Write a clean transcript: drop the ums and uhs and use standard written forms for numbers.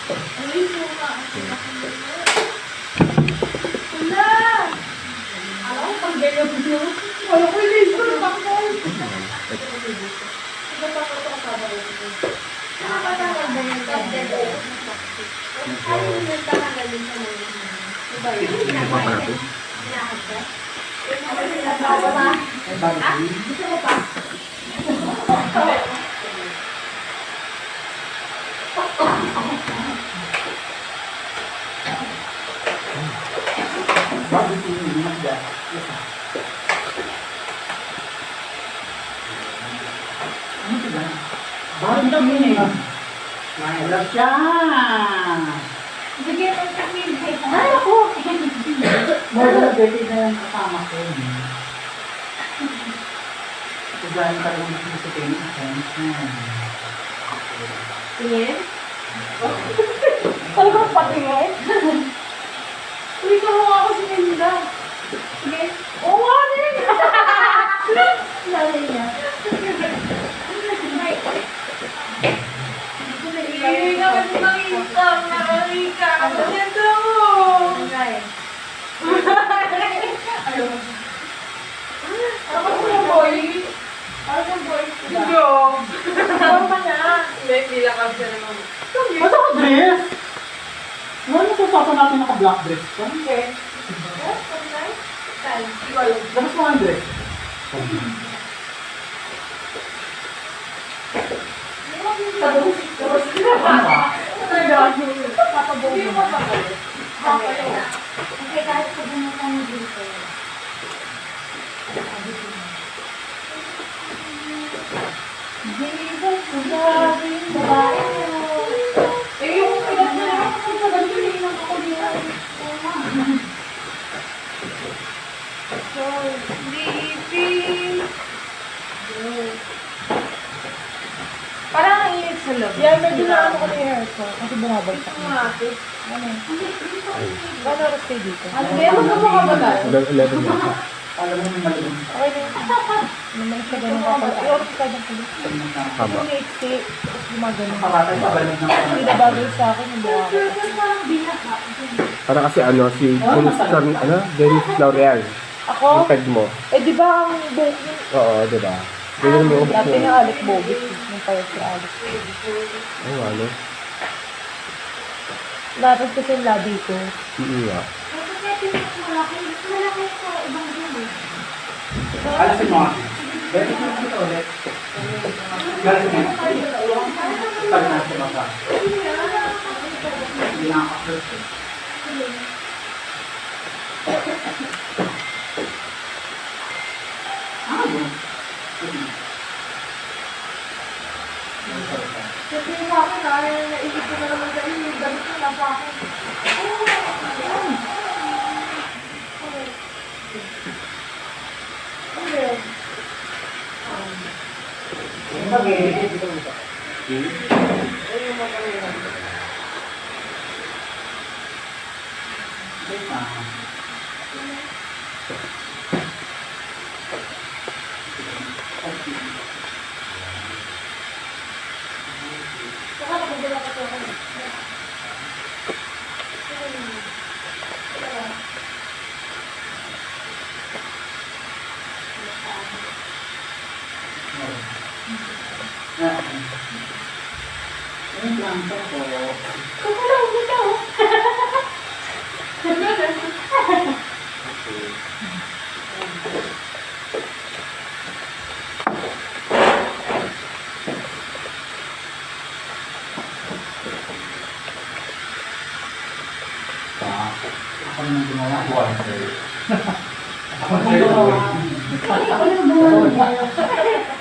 Ay, suka. Wala! Alam ko, pag ganyan ko siya. Wala ko yung laser na ako. Ito pa ko sa sabaw ko. Nakakatagal ba yung pagdalo? Ano yung nagtatagal din sa mga? Diba yun? Hinakot ka? Ano yung nagtatagal ba? Ha? Gusto mo pa? Bakit yung magda? Ano ba? Bakit ito minigay? Mahirap siya! Sige, pag-ibig. Ay, ako! Magagalit na yung kasama ko. Kagaling ka lang sa tingin. Tingin? Talagang patingin? Uy, kawawa ako si Linda. Sige. Oo nga din! Lali niya. Hindi ka kasi makita. Nakakita. Ang ganda mo. Ako yung boy. Ako yung boy. Hindi. Ako pa niya. Hindi lang kasi naman. Ba't ako dress? Ano sa papa natin naka-black dress ka? Okay. Yes, okay. Style. Labas mo ang dress. Tapos. Hindi mo pa kayo. Okay, kahit sa bumutan mo dito. Jesus, sabing babae mo. Eh, yung pilat na lang ako sa ganyan lang ako nila. So, sleeping. Parang ang init sa loob. Yeah, medyo na ano ko na yung hair ko. Kasi bumabagsak na. Ano? Gano'n oras kayo dito? Ano ba yung magkama ka ba tayo? 11 na. Alam mo yung malabang. Okay na yun. Naman siya ganun kapal. Ay, oras ka dyan pala. Tama. Yung next gumagano. Kapatay pa balik ng Hindi na bagay sa akin yung buha ko. Parang binaka. Para kasi ano, si Dennis L'Oreal. Ako? Yung peg mo. Eh, di ba ang buhok yun? Oo, diba? Ganyan mo ubok Dati mo. na Alex Bobis. Yung payos si Alex. Oo, ano? Dapat kasi yung labi ko. Nga. Malaki sa ibang room eh. Alasin mo. Balik mo dito ulit. Alasin mo. Pag nasa baba. Hindi na ako first. Kasi yung akin naisip ko na naman dahil yung damit ko na sa akin. Saka nakagula ko ito. Yung planta ko. Kukulong dito. Ako naman gumawa. Ako Ako na gumawa.